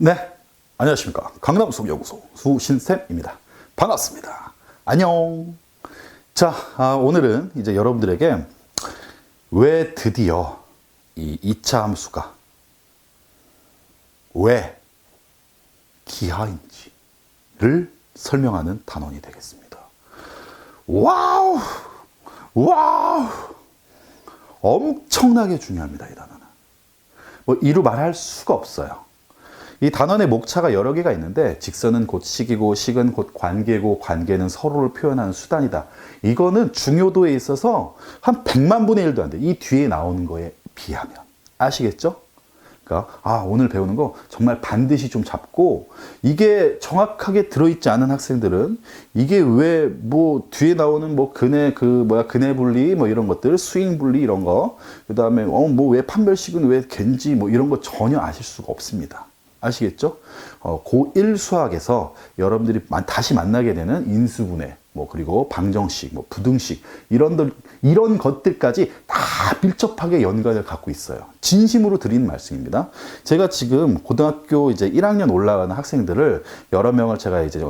네, 안녕하십니까. 강남수업연구소 수신쌤입니다. 반갑습니다. 안녕. 자, 오늘은 이제 여러분들에게 왜 드디어 이 2차 함수가 왜 기하인지를 설명하는 단원이 되겠습니다. 와우! 와우! 엄청나게 중요합니다, 이 단어는. 뭐 이루 말할 수가 없어요. 이 단원의 목차가 여러 개가 있는데, 직선은 곧 식이고 식은 곧 관계고 관계는 서로를 표현하는 수단이다. 이거는 중요도에 있어서 한 100만 분의 1도 안 돼. 이 뒤에 나오는 거에 비하면. 아시겠죠? 그러니까 오늘 배우는 거 정말 반드시 좀 잡고, 이게 정확하게 들어있지 않은 학생들은 이게 왜 뭐 뒤에 나오는 뭐 근해 근해 분리 뭐 이런 것들, 수인 분리 이런 거, 그다음에 뭐 왜 판별식은 왜 갠지 뭐 이런 거 전혀 아실 수가 없습니다. 아시겠죠? 고1 수학에서 여러분들이 다시 만나게 되는 인수분해, 뭐 그리고 방정식, 뭐 부등식 이런 것들까지 다 밀접하게 연관을 갖고 있어요. 진심으로 드리는 말씀입니다. 제가 지금 고등학교 이제 1학년 올라가는 학생들을 여러 명을 제가 이제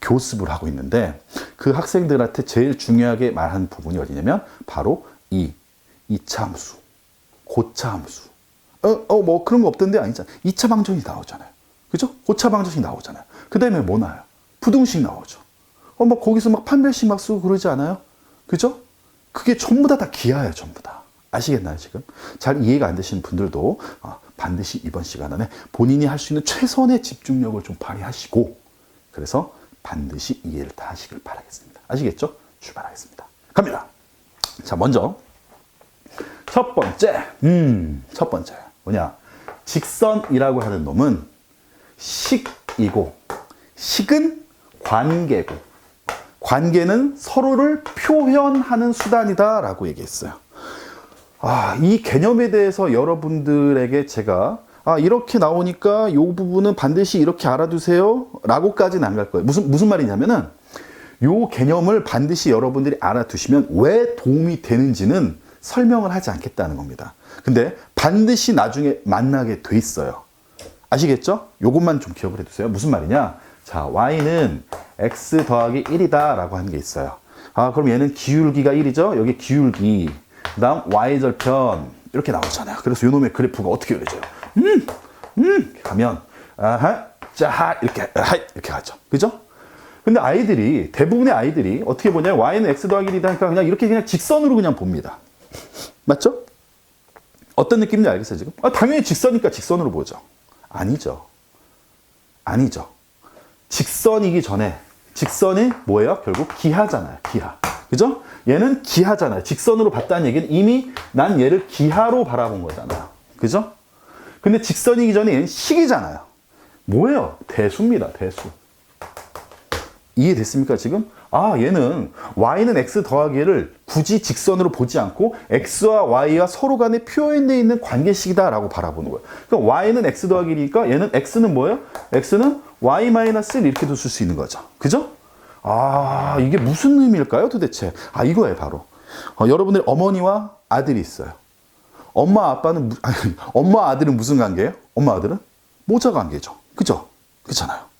교습을 하고 있는데, 그 학생들한테 제일 중요하게 말하는 부분이 어디냐면 바로 2차 함수, 고차 함수. 뭐 그런 거 없던데 아니잖아. 2차 방정식 나오잖아요. 그죠? 고차 방정식 나오잖아요. 그 다음에 뭐 나와요? 부등식 나오죠. 막 거기서 막 판별식 막 쓰고 그러지 않아요? 그죠? 그게 전부 다 기하예요, 전부 다. 아시겠나요, 지금? 잘 이해가 안 되시는 분들도 반드시 이번 시간 안에 본인이 할 수 있는 최선의 집중력을 좀 발휘하시고, 그래서 반드시 이해를 다 하시길 바라겠습니다. 아시겠죠? 출발하겠습니다. 갑니다. 자, 먼저 첫 번째 뭐냐? 직선이라고 하는 놈은 식이고, 식은 관계고, 관계는 서로를 표현하는 수단이다 라고 얘기했어요. 이 개념에 대해서 여러분들에게 제가 이렇게 나오니까 이 부분은 반드시 이렇게 알아두세요 라고까지는 안 갈 거예요. 무슨 말이냐면은, 이 개념을 반드시 여러분들이 알아두시면 왜 도움이 되는지는 설명을 하지 않겠다는 겁니다. 근데 반드시 나중에 만나게 돼 있어요. 아시겠죠? 요것만 좀 기억을 해두세요. 무슨 말이냐? 자, y는 x 더하기 1이다 라고 하는 게 있어요. 그럼 얘는 기울기가 1이죠? 여기 기울기, 그 다음 y절편 이렇게 나오잖아요. 그래서 요놈의 그래프가 어떻게 그려져요? 이렇게 가면 이렇게 가죠. 그죠? 근데 대부분의 아이들이 어떻게 보냐? y는 x 더하기 1이다 하니까 그냥 이렇게 그냥 직선으로 그냥 봅니다. 맞죠? 어떤 느낌인지 알겠어요, 지금? 당연히 직선이니까 직선으로 보죠. 아니죠. 직선이기 전에, 직선이 뭐예요? 결국 기하잖아요, 기하. 그죠? 얘는 기하잖아요. 직선으로 봤다는 얘기는 이미 난 얘를 기하로 바라본 거잖아요. 그죠? 근데 직선이기 전에 얘는 식이잖아요. 뭐예요? 대수입니다, 대수. 이해됐습니까, 지금? 얘는 y는 x 더하기 1을 굳이 직선으로 보지 않고 x와 y와 서로 간에 표현되어 있는 관계식이다 라고 바라보는 거예요. 그러니까 y는 x 더하기 1이니까 얘는 x는 뭐예요? x는 y-1 이렇게도 쓸 수 있는 거죠. 그죠? 이게 무슨 의미일까요, 도대체? 이거예요, 바로. 여러분들 어머니와 아들이 있어요. 엄마 아들은 무슨 관계예요? 엄마 아들은 모자 관계죠. 그죠? 그렇잖아요.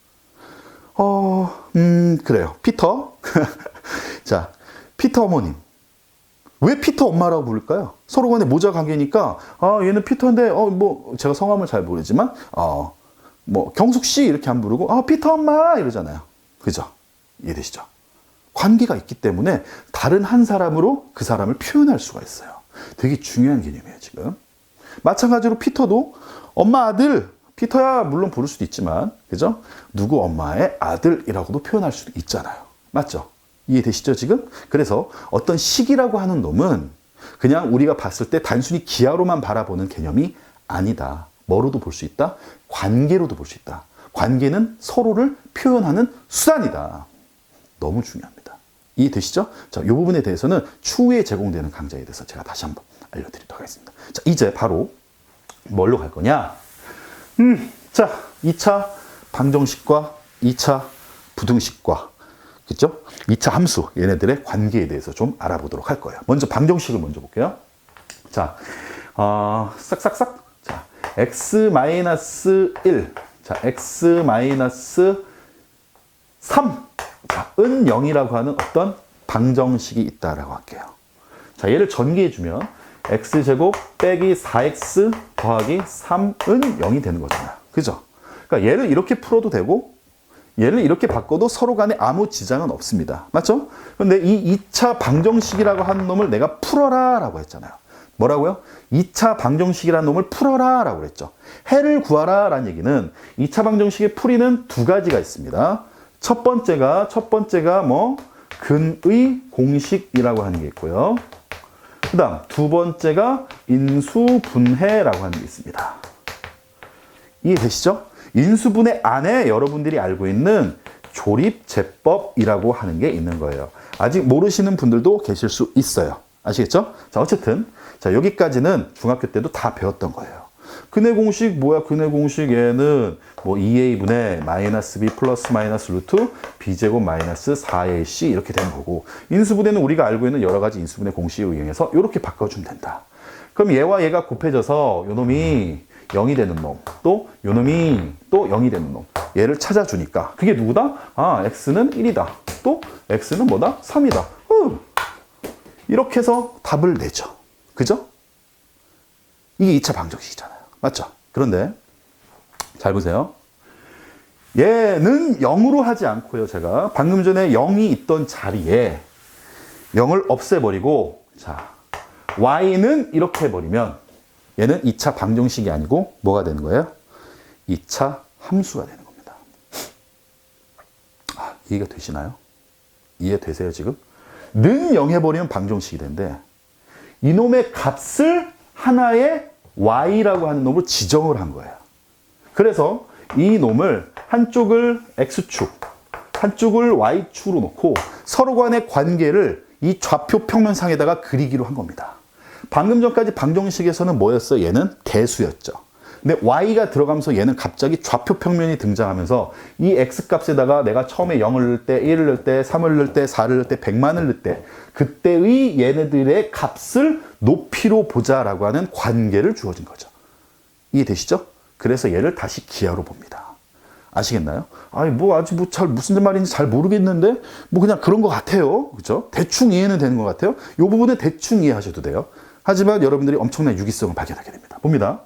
그래요. 피터. 자, 피터 어머님. 왜 피터 엄마라고 부를까요? 서로 간에 모자 관계니까, 얘는 피터인데, 제가 성함을 잘 모르지만, 경숙 씨 이렇게 안 부르고, 피터 엄마! 이러잖아요. 그죠? 이해되시죠? 관계가 있기 때문에 다른 한 사람으로 그 사람을 표현할 수가 있어요. 되게 중요한 개념이에요, 지금. 마찬가지로 피터도 엄마 아들, 피터야 물론 부를 수도 있지만, 그죠? 누구 엄마의 아들이라고도 표현할 수도 있잖아요. 맞죠? 이해되시죠, 지금? 그래서 어떤 식이라고 하는 놈은 그냥 우리가 봤을 때 단순히 기하로만 바라보는 개념이 아니다. 뭐로도 볼 수 있다? 관계로도 볼 수 있다. 관계는 서로를 표현하는 수단이다. 너무 중요합니다. 이해되시죠? 자, 이 부분에 대해서는 추후에 제공되는 강좌에 대해서 제가 다시 한번 알려드리도록 하겠습니다. 자, 이제 바로 뭘로 갈 거냐? 자, 2차 방정식과 2차 부등식과, 그죠? 2차 함수, 얘네들의 관계에 대해서 좀 알아보도록 할 거예요. 먼저 방정식을 먼저 볼게요. 자, 싹싹싹. 자, x-1. 자, x-3. 자, 은 0이라고 하는 어떤 방정식이 있다라고 할게요. 자, 얘를 전개해주면 x제곱 빼기 4x 더하기 3은 0이 되는 거잖아요. 그죠? 그러니까 얘를 이렇게 풀어도 되고 얘를 이렇게 바꿔도 서로 간에 아무 지장은 없습니다. 맞죠? 근데 이 2차 방정식이라고 하는 놈을 내가 풀어라 라고 했잖아요. 뭐라고요? 2차 방정식이라는 놈을 풀어라 라고 그랬죠. 해를 구하라 라는 얘기는 2차 방정식의 풀이는 두 가지가 있습니다. 첫 번째가 뭐 근의 공식이라고 하는 게 있고요. 그 다음 두 번째가 인수분해라고 하는 게 있습니다. 이해되시죠? 인수분해 안에 여러분들이 알고 있는 조립제법이라고 하는 게 있는 거예요. 아직 모르시는 분들도 계실 수 있어요. 아시겠죠? 자, 어쨌든 자, 여기까지는 중학교 때도 다 배웠던 거예요. 근해 공식 뭐야? 근해 공식 얘는 뭐 2a분의 마이너스 b 플러스 마이너스 루트 b제곱 마이너스 4ac 이렇게 되는 거고, 인수분해는 우리가 알고 있는 여러 가지 인수분해 공식을 이용해서 이렇게 바꿔주면 된다. 그럼 얘와 얘가 곱해져서 요 놈이 0이 되는 놈, 또 요 놈이 또 0이 되는 놈, 얘를 찾아주니까 그게 누구다? 아, x는 1이다. 또 x는 뭐다? 3이다. 이렇게 해서 답을 내죠. 그죠? 이게 2차 방정식이잖아요. 맞죠? 그런데 잘 보세요. 얘는 0으로 하지 않고요. 제가 방금 전에 0이 있던 자리에 0을 없애버리고, 자, y는 이렇게 해버리면 얘는 2차 방정식이 아니고 뭐가 되는 거예요? 2차 함수가 되는 겁니다. 아, 이해가 되시나요? 이해되세요 지금? 는 0 해버리면 방정식이 되는데 이놈의 값을 하나의 y라고 하는 놈으로 지정을 한 거예요. 그래서 이 놈을 한쪽을 x축, 한쪽을 y축으로 놓고 서로 간의 관계를 이 좌표 평면상에다가 그리기로 한 겁니다. 방금 전까지 방정식에서는 뭐였어요? 얘는 대수였죠. 근데 y가 들어가면서 얘는 갑자기 좌표 평면이 등장하면서 이 x값에다가 내가 처음에 0을 넣을 때, 1을 넣을 때, 3을 넣을 때, 4를 넣을 때, 100만을 넣을 때 그때의 얘네들의 값을 높이로 보자라고 하는 관계를 주어진 거죠. 이해되시죠? 그래서 얘를 다시 기하로 봅니다. 아시겠나요? 아니 뭐 아직 뭐 잘 무슨 말인지 잘 모르겠는데 뭐 그냥 그런 것 같아요. 그렇죠? 대충 이해는 되는 것 같아요. 이 부분은 대충 이해하셔도 돼요. 하지만 여러분들이 엄청난 유기성을 발견하게 됩니다. 봅니다.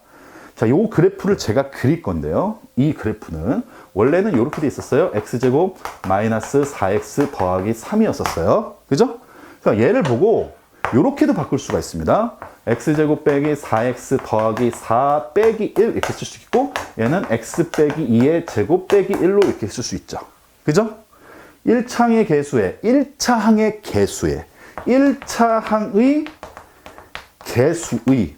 자, 요 그래프를 제가 그릴 건데요. 이 그래프는 원래는 이렇게 돼 있었어요. x제곱 마이너스 4x 더하기 3이었었어요. 그죠? 그러니까 얘를 보고 이렇게도 바꿀 수가 있습니다. x제곱 빼기 4x 더하기 4 빼기 1 이렇게 쓸 수 있고, 얘는 x 빼기 2의 제곱 빼기 1로 이렇게 쓸 수 있죠. 그죠? 1차항의 개수에 1차항의 개수의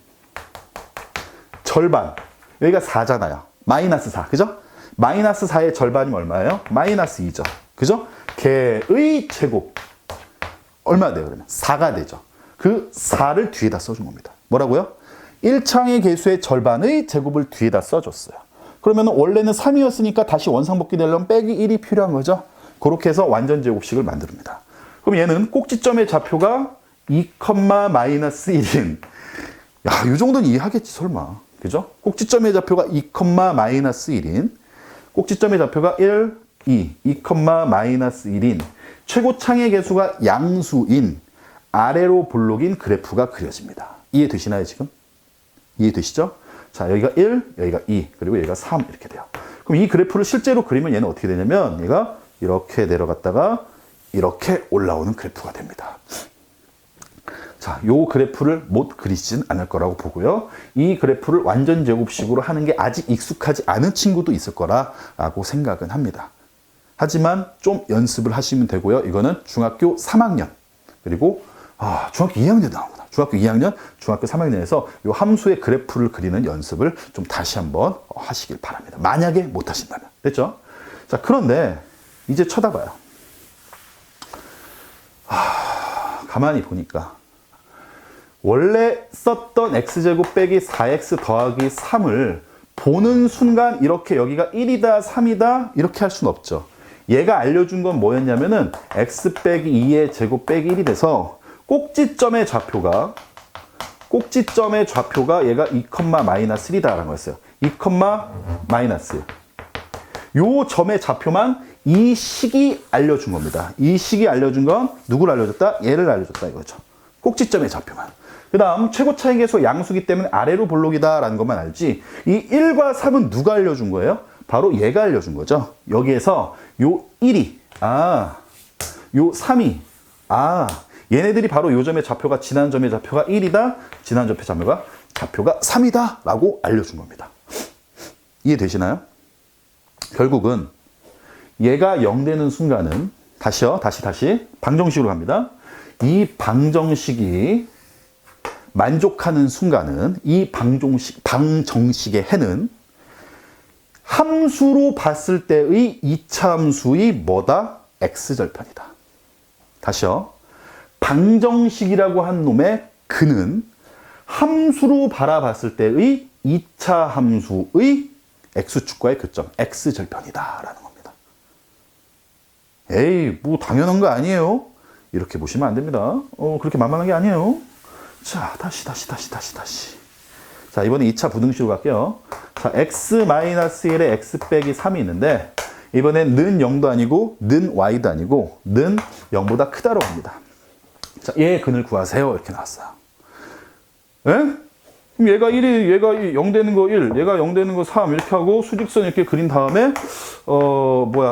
절반, 여기가 4잖아요. 마이너스 4, 그죠? 마이너스 4의 절반이면 얼마예요? 마이너스 2죠. 그죠? 개의 제곱 얼마 돼요 그러면? 4가 되죠. 그 4를 뒤에다 써준 겁니다. 뭐라고요? 1차항의 개수의 절반의 제곱을 뒤에다 써줬어요. 그러면 원래는 3이었으니까 다시 원상복귀 되려면 빼기 1이 필요한 거죠. 그렇게 해서 완전 제곱식을 만듭니다. 그럼 얘는 꼭지점의 좌표가 2, 마이너스 1인, 야, 이 정도는 이해하겠지 설마. 그죠? 꼭지점의 좌표가 2, 마이너스 1인, 꼭지점의 좌표가 1, 2, 마이너스 1인, 최고창의 개수가 양수인 아래로 볼록인 그래프가 그려집니다. 이해되시나요 지금? 이해되시죠? 자, 여기가 1, 여기가 2, 그리고 여기가 3 이렇게 돼요. 그럼 이 그래프를 실제로 그리면 얘는 어떻게 되냐면 얘가 이렇게 내려갔다가 이렇게 올라오는 그래프가 됩니다. 자, 요 그래프를 못 그리진 않을 거라고 보고요. 이 그래프를 완전 제곱식으로 하는 게 아직 익숙하지 않은 친구도 있을 거라고 생각은 합니다. 하지만 좀 연습을 하시면 되고요. 이거는 중학교 3학년, 그리고 중학교 2학년 나오구나. 중학교 2학년, 중학교 3학년에서 이 함수의 그래프를 그리는 연습을 좀 다시 한번 하시길 바랍니다. 만약에 못 하신다면. 됐죠? 자, 그런데 이제 쳐다봐요. 가만히 보니까 원래 썼던 x제곱 빼기 4x 더하기 3을 보는 순간 이렇게 여기가 1이다, 3이다 이렇게 할 수는 없죠. 얘가 알려준 건 뭐였냐면은 x 빼기 2의 제곱 빼기 1이 돼서 꼭지점의 좌표가 꼭지점의 좌표가 얘가 2,-1이다라는 거였어요. 2, 마이너스. 요 점의 좌표만 이 식이 알려준 겁니다. 이 식이 알려준 건 누구를 알려줬다? 얘를 알려줬다 이거죠. 꼭지점의 좌표만. 그 다음 최고 차이 계수 양수기 때문에 아래로 볼록이다라는 것만 알지, 이 1과 3은 누가 알려준 거예요? 바로 얘가 알려준 거죠. 여기에서 요 1이 요 3이 얘네들이 바로 요 점의 좌표가 지난 점의 좌표가 1이다. 지난 점의 좌표가 3이다 라고 알려준 겁니다. 이해되시나요? 결국은 얘가 0 되는 순간은 다시 방정식으로 갑니다. 이 방정식이 만족하는 순간은 이 방정식의 해는 함수로 봤을 때의 2차 함수의 뭐다? x절편이다. 다시요. 방정식이라고 한 놈의 그는 함수로 바라봤을 때의 2차 함수의 x축과의 교점, x절편이다 라는 겁니다. 에이, 뭐 당연한 거 아니에요? 이렇게 보시면 안 됩니다. 그렇게 만만한 게 아니에요. 자, 다시. 자, 이번에 2차 부등식으로 갈게요. 자, x-1에 x 빼기 3이 있는데, 이번엔 는 0도 아니고, 는 y도 아니고, 는 0보다 크다로 갑니다. 자, 얘의 근을 구하세요. 이렇게 나왔어요. 예? 그럼 얘가 0 되는 거 1, 얘가 0 되는 거 3, 이렇게 하고 수직선 이렇게 그린 다음에,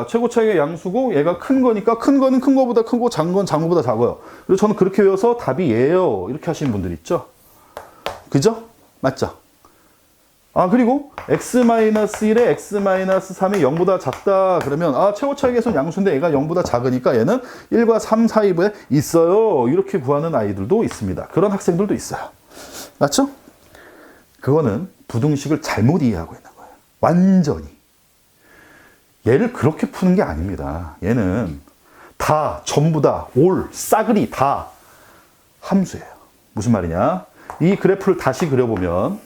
최고 차이가 양수고, 얘가 큰 거니까, 큰 거는 큰 거보다 크고, 작은 건 작은 거보다 작아요. 그래서 저는 그렇게 외워서 답이 얘예요. 이렇게 하시는 분들 있죠? 그죠? 맞죠? 그리고 x-1에 x-3이 0보다 작다. 그러면, 최고 차이계수는 양수인데 얘가 0보다 작으니까 얘는 1과 3 사이에 있어요. 이렇게 구하는 아이들도 있습니다. 그런 학생들도 있어요. 맞죠? 그거는 부등식을 잘못 이해하고 있는 거예요. 완전히. 얘를 그렇게 푸는 게 아닙니다. 얘는 다, 전부 다, 싸그리 다 함수예요. 무슨 말이냐? 이 그래프를 다시 그려보면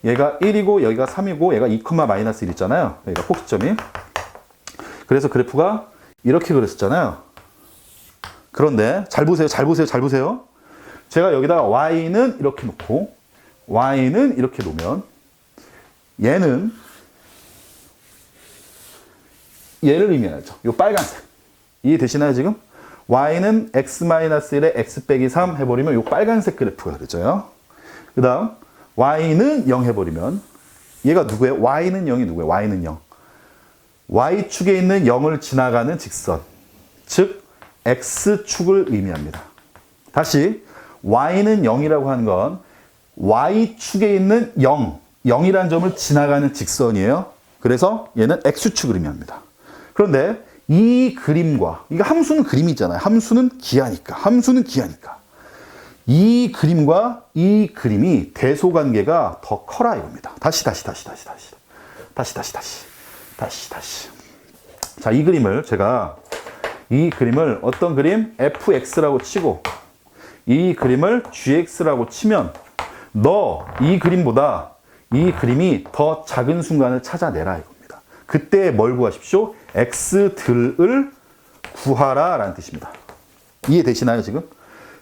얘가 1이고 여기가 3이고 얘가 2,-1 있잖아요. 여기가 꼭지점이. 그래서 그래프가 이렇게 그렸었잖아요. 그런데 잘 보세요. 제가 여기다가 y는 이렇게 놓고 y는 이렇게 놓으면 얘는 얘를 의미하죠. 이 빨간색. 이해되시나요 지금? y는 x-1에 x 빼기 3 해버리면 이 빨간색 그래프가 그려져요. 그 다음 y는 0 해버리면 얘가 누구예요? y는 0이 누구예요? y는 0. y축에 있는 0을 지나가는 직선. 즉 x축을 의미합니다. 다시 y는 0이라고 하는 건 y축에 있는 0이라는 점을 지나가는 직선이에요. 그래서 얘는 x축을 의미합니다. 그런데 이 그림과, 이거 함수는 그림이잖아요. 함수는 기하니까. 이 그림과 이 그림이 대소관계가 더 커라 이겁니다. 다시. 자, 이 그림을 어떤 그림? fx라고 치고 이 그림을 gx라고 치면 이 그림보다 이 그림이 더 작은 순간을 찾아내라 이겁니다. 그때 뭘 구하십시오? x들을 구하라 라는 뜻입니다. 이해되시나요 지금?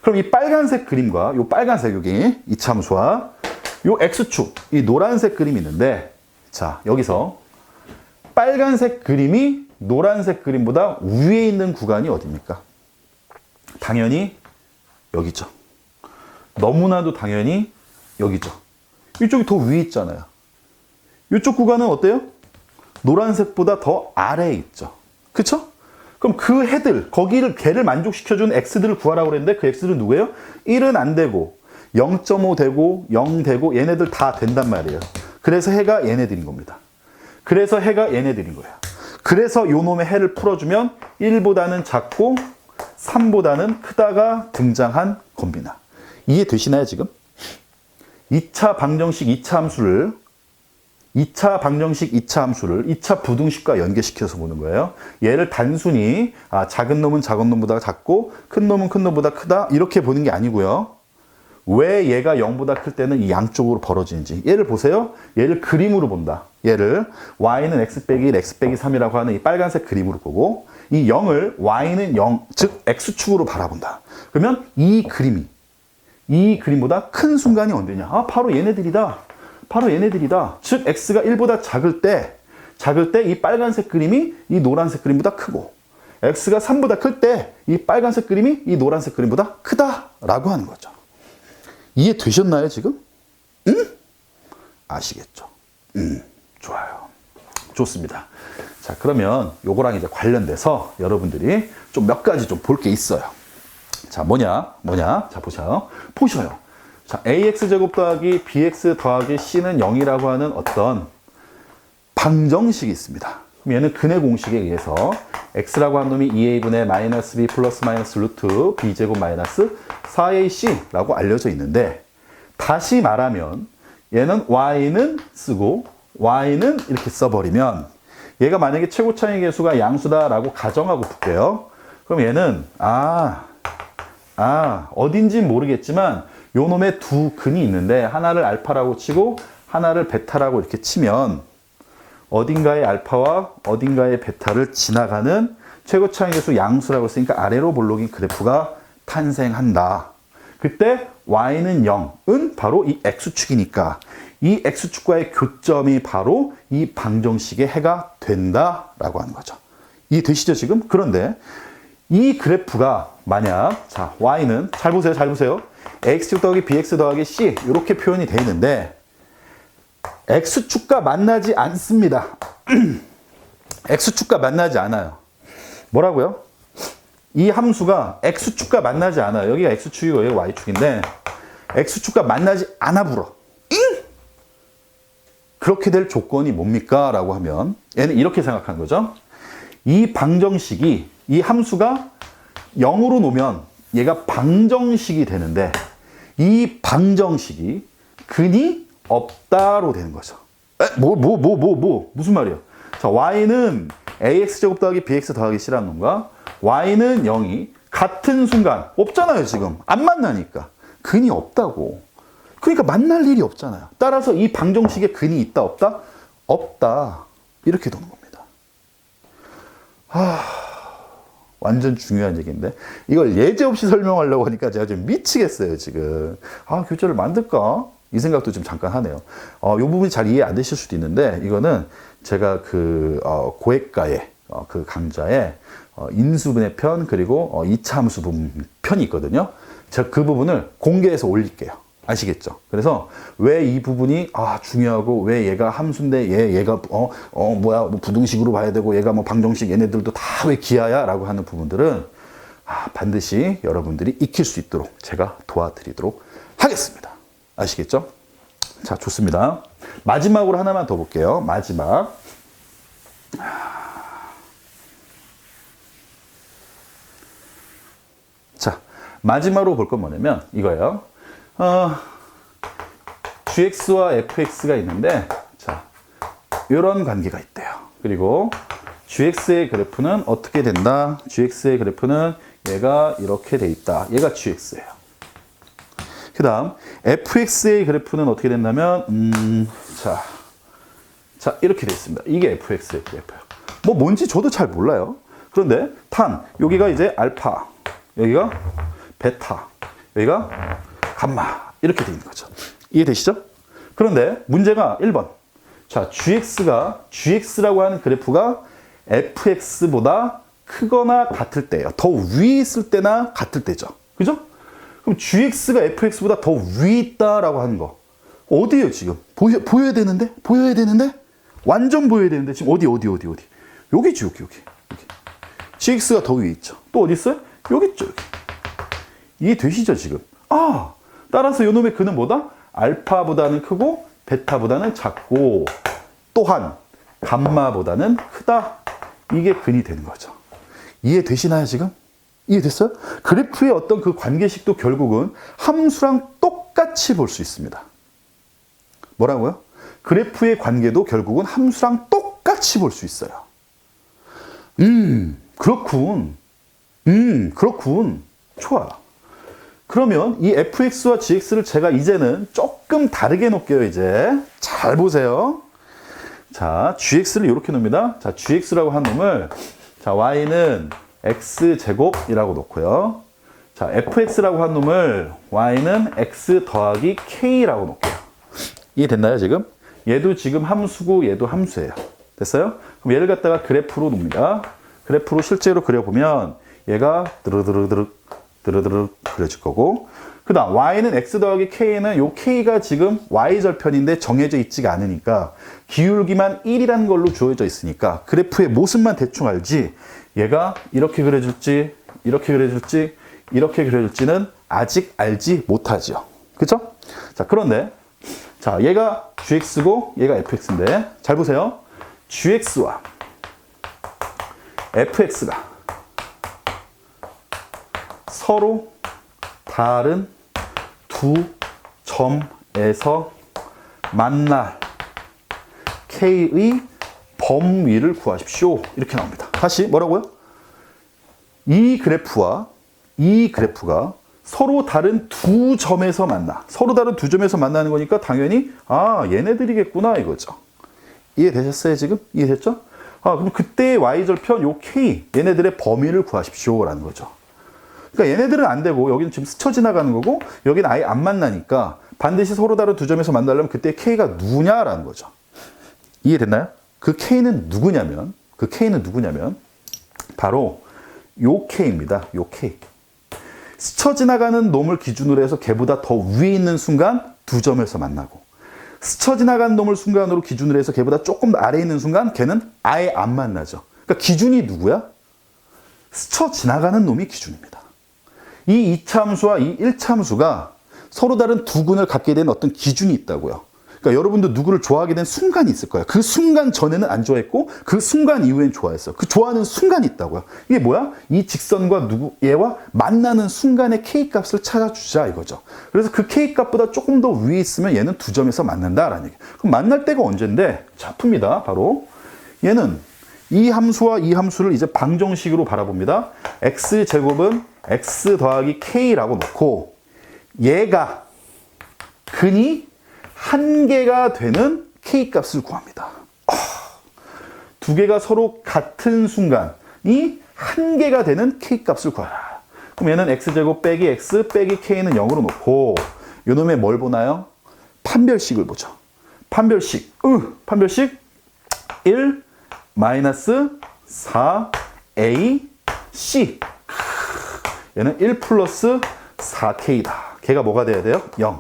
그럼 이 빨간색 그림과 이 빨간색 여기 이차함수와 이 x축, 이 노란색 그림이 있는데, 자, 여기서 빨간색 그림이 노란색 그림보다 위에 있는 구간이 어디입니까? 당연히 여기죠. 너무나도 당연히 여기죠. 이쪽이 더 위에 있잖아요. 이쪽 구간은 어때요? 노란색보다 더 아래에 있죠. 그쵸? 그럼 그 걔를 만족시켜준 x들을 구하라고 그랬는데 그 x들은 누구예요? 1은 안 되고 0.5 되고 0 되고 얘네들 다 된단 말이에요. 그래서 해가 얘네들인 겁니다. 그래서 요 놈의 해를 풀어주면 1보다는 작고 3보다는 크다가 등장한 겁니다. 이해되시나요 지금? 2차 방정식 2차 함수를 2차 부등식과 연계시켜서 보는 거예요. 얘를 단순히 작은 놈은 작은 놈보다 작고 큰 놈은 큰 놈보다 크다 이렇게 보는 게 아니고요. 왜 얘가 0보다 클 때는 이 양쪽으로 벌어지는지 얘를 보세요. 얘를 그림으로 본다. 얘를 y는 x 빼기 1, x 빼기 3이라고 하는 이 빨간색 그림으로 보고 이 0을 y는 0, 즉 x축으로 바라본다. 그러면 이 이 그림보다 큰 순간이 언제냐? 아, 바로 얘네들이다. 바로 얘네들이다. 즉, x가 1보다 작을 때 이 빨간색 그림이 이 노란색 그림보다 크고, x가 3보다 클 때 이 빨간색 그림이 이 노란색 그림보다 크다라고 하는 거죠. 이해되셨나요, 지금? 응? 아시겠죠? 좋아요. 좋습니다. 자, 그러면 요거랑 이제 관련돼서 여러분들이 좀 몇 가지 좀 볼 게 있어요. 자, 뭐냐? 자, 보셔요. 자, ax 제곱 더하기 bx 더하기 c는 0이라고 하는 어떤 방정식이 있습니다. 그럼 얘는 근의 공식에 의해서 x라고 한 놈이 2a분의 마이너스 b 플러스 마이너스 루트 b제곱 마이너스 4ac라고 알려져 있는데, 다시 말하면 얘는 y는 쓰고 y는 이렇게 써버리면, 얘가 만약에 최고 차이 계수가 양수다라고 가정하고 볼게요. 그럼 얘는 어딘지 모르겠지만 요 놈의 두 근이 있는데, 하나를 알파라고 치고 하나를 베타라고 이렇게 치면 어딘가의 알파와 어딘가의 베타를 지나가는 최고 차이 계수 양수라고 쓰니까 아래로 볼록인 그래프가 탄생한다. 그때 y는 0은 바로 이 x축이니까 이 x축과의 교점이 바로 이 방정식의 해가 된다라고 하는 거죠. 이해되시죠, 지금? 그런데 이 그래프가 만약, 자, y는 잘 보세요. x축 더하기 bx 더하기 c 이렇게 표현이 되어 있는데, x축과 만나지 않습니다. x축과 만나지 않아요. 뭐라고요? 이 함수가 x축과 만나지 않아요. 여기가 x축이고 여기가 y축인데 x축과 만나지 않아 불어. 그렇게 될 조건이 뭡니까? 라고 하면 얘는 이렇게 생각하는 거죠. 이 방정식이, 이 함수가 0으로 놓으면 얘가 방정식이 되는데, 이 방정식이 근이 없다로 되는 거죠. 무슨 말이에요? 자, y는 ax제곱 더하기 bx 더하기 c라는 놈과 y는 0이 같은 순간 없잖아요. 지금 안 만나니까 근이 없다고. 그러니까 만날 일이 없잖아요. 따라서 이 방정식에 근이 있다 없다? 없다. 이렇게 되는 겁니다. 완전 중요한 얘기인데 이걸 예제 없이 설명하려고 하니까 제가 지금 미치겠어요. 지금 교재를 만들까? 이 생각도 좀 잠깐 하네요. 이 부분이 잘 이해 안 되실 수도 있는데, 이거는 제가 고액가의 그 강좌에 인수분해 편 그리고 2차 함수 부분 편이 있거든요. 제가 그 부분을 공개해서 올릴게요. 아시겠죠? 그래서 왜 이 부분이 중요하고, 왜 얘가 함수인데 얘가 부등식으로 봐야 되고, 얘가 방정식, 얘네들도 다 왜 기하야? 라고 하는 부분들은 반드시 여러분들이 익힐 수 있도록 제가 도와드리도록 하겠습니다. 아시겠죠? 자, 좋습니다. 마지막으로 하나만 더 볼게요. 마지막. 자, 마지막으로 볼 건 뭐냐면 이거예요. gx와 fx가 있는데, 자, 이런 관계가 있대요. 그리고 gx의 그래프는 어떻게 된다? gx의 그래프는 얘가 이렇게 돼 있다. 얘가 gx예요. 그 다음 fx의 그래프는 어떻게 된다면 자 이렇게 돼 있습니다. 이게 fx의 그래프예요. 뭔지 저도 잘 몰라요. 그런데 여기가 이제 알파, 여기가 베타, 여기가 감마 이렇게 돼 있는 거죠. 이해되시죠? 그런데 문제가 1번. 자, gx라고 하는 그래프가 fx보다 크거나 같을 때예요. 더 위에 있을 때나 같을 때죠. 그죠? 그럼 gx가 fx보다 더 위에 있다라고 하는 거 어디예요? 지금 보여야 되는데 완전 보여야 되는데 지금 어디 여기지. 여기 gx가 더 위에 있죠. 또 어디 있어요? 여기 있죠. 여기. 이해되시죠? 지금 따라서 요놈의 근은 뭐다? 알파보다는 크고 베타보다는 작고, 또한 감마보다는 크다. 이게 근이 되는 거죠. 이해되시나요? 지금? 이해됐어요? 그래프의 어떤 그 관계식도 결국은 함수랑 똑같이 볼 수 있습니다. 뭐라고요? 그래프의 관계도 결국은 함수랑 똑같이 볼 수 있어요. 그렇군. 좋아. 그러면 이 fx와 gx를 제가 이제는 조금 다르게 놓을게요. 이제 잘 보세요. 자, gx를 이렇게 놓습니다. 자, gx라고 한 놈을, 자, y는 x제곱이라고 놓고요. 자, fx라고 한 놈을 y는 x 더하기 k라고 놓을게요. 이해됐나요, 지금? 얘도 지금 함수고 얘도 함수예요. 됐어요? 그럼 얘를 갖다가 그래프로 놓습니다. 그래프로 실제로 그려보면 얘가 드르드르 그려질 거고, 그 다음 y는 x 더하기 k는 요 k가 지금 y절편인데 정해져 있지가 않으니까 기울기만 1이라는 걸로 주어져 있으니까 그래프의 모습만 대충 알지 얘가 이렇게 그려질지 이렇게 그려질지 이렇게 그려질지는 아직 알지 못하죠. 그쵸? 자, 그런데 자, 얘가 gx고 얘가 fx인데 잘 보세요. gx와 fx가 서로 다른 두 점에서 만날 k의 범위를 구하십시오. 이렇게 나옵니다. 다시 뭐라고요? 이 그래프와 이 그래프가 서로 다른 두 점에서 만나. 서로 다른 두 점에서 만나는 거니까 당연히 얘네들이겠구나 이거죠. 이해되셨어요 지금? 이해됐죠? 그럼 그때의 y절편 요 k 얘네들의 범위를 구하십시오라는 거죠. 그러니까 얘네들은 안 되고 여기는 지금 스쳐 지나가는 거고 여기는 아예 안 만나니까 반드시 서로 다른 두 점에서 만나려면 그때 k가 누구냐라는 거죠. 이해됐나요? 그 k는 누구냐면 바로 요 k입니다. 요 k. 스쳐 지나가는 놈을 기준으로 해서 걔보다 더 위에 있는 순간 두 점에서 만나고 스쳐 지나가는 놈을 순간으로 기준으로 해서 걔보다 조금 아래에 있는 순간 걔는 아예 안 만나죠. 그러니까 기준이 누구야? 스쳐 지나가는 놈이 기준입니다. 이 2차 함수와 이 1차 함수가 서로 다른 두 근을 갖게 된 어떤 기준이 있다고요. 그러니까 여러분도 누구를 좋아하게 된 순간이 있을 거예요. 그 순간 전에는 안 좋아했고 그 순간 이후엔 좋아했어요. 그 좋아하는 순간이 있다고요. 이게 뭐야? 이 직선과 얘와 만나는 순간의 K값을 찾아주자 이거죠. 그래서 그 K값보다 조금 더 위에 있으면 얘는 두 점에서 만난다라는 얘기예요. 그럼 만날 때가 언젠데? 자, 풉니다. 바로 얘는 이 함수와 이 함수를 이제 방정식으로 바라봅니다. x제곱은 x 더하기 k라고 놓고 얘가 근이 한 개가 되는 k값을 구합니다. 두 개가 서로 같은 순간이 한 개가 되는 k값을 구하라. 그럼 얘는 x제곱 빼기 x 빼기 k는 0으로 놓고 요놈의 뭘 보나요? 판별식을 보죠. 판별식 1 마이너스 4ac 얘는 1 플러스 4k다. 걔가 뭐가 돼야 돼요? 0.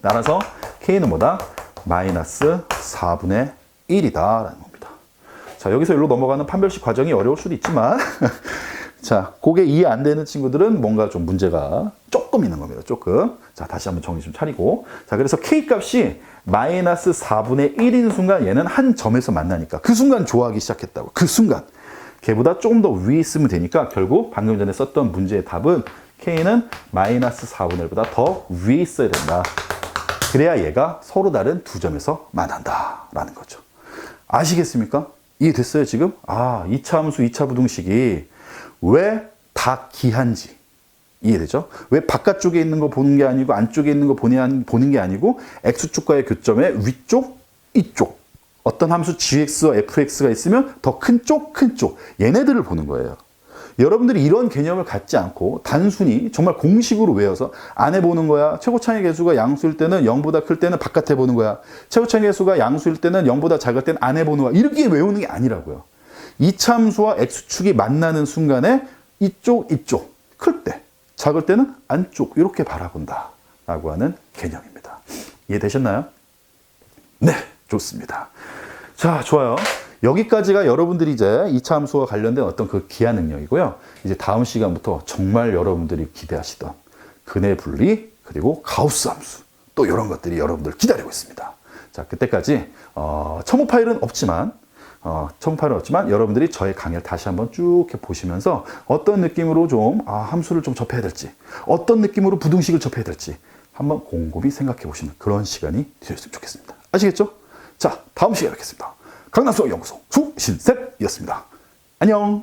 따라서 k는 뭐다? 마이너스 4분의 1이다 라는 겁니다. 자, 여기서 여기로 넘어가는 판별식 과정이 어려울 수도 있지만 자, 그게 이해 안 되는 친구들은 뭔가 좀 문제가 조금 있는 겁니다. 조금. 자, 다시 한번 정리 좀 차리고. 자, 그래서 k값이 마이너스 4분의 1인 순간 얘는 한 점에서 만나니까 그 순간 좋아하기 시작했다고. 그 순간. 걔보다 조금 더 위에 있으면 되니까 결국 방금 전에 썼던 문제의 답은 k는 마이너스 4분의 1보다 더 위에 있어야 된다. 그래야 얘가 서로 다른 두 점에서 만난다라는 거죠. 아시겠습니까? 이해됐어요 지금? 2차 함수, 2차 부등식이 왜 다 기한지 이해되죠? 왜 바깥쪽에 있는 거 보는 게 아니고 안쪽에 있는 거 보는 게 아니고 x축과의 교점의 위쪽, 이쪽 어떤 함수 gx와 fx가 있으면 더 큰 쪽, 얘네들을 보는 거예요. 여러분들이 이런 개념을 갖지 않고 단순히 정말 공식으로 외워서 안에 보는 거야. 최고차의 개수가 양수일 때는 0보다 클 때는 바깥에 보는 거야. 최고차의 개수가 양수일 때는 0보다 작을 때는 안에 보는 거야. 이렇게 외우는 게 아니라고요. 이차 함수와 x축이 만나는 순간에 이쪽 클 때, 작을 때는 안쪽 이렇게 바라본다 라고 하는 개념입니다. 이해되셨나요? 네, 좋습니다. 자, 좋아요. 여기까지가 여러분들이 이제 2차 함수와 관련된 어떤 그 기하 능력이고요. 이제 다음 시간부터 정말 여러분들이 기대하시던 근의 분리 그리고 가우스 함수 또 이런 것들이 여러분들 기다리고 있습니다. 자, 그때까지 첨부 파일은 없지만 여러분들이 저의 강의를 다시 한번 쭉 보시면서 어떤 느낌으로 좀 함수를 좀 접해야 될지 어떤 느낌으로 부등식을 접해야 될지 한번 곰곰이 생각해 보시는 그런 시간이 되셨으면 좋겠습니다. 아시겠죠? 자, 다음 시간에 뵙겠습니다. 강남수학연구소 수신쌤이었습니다. 안녕.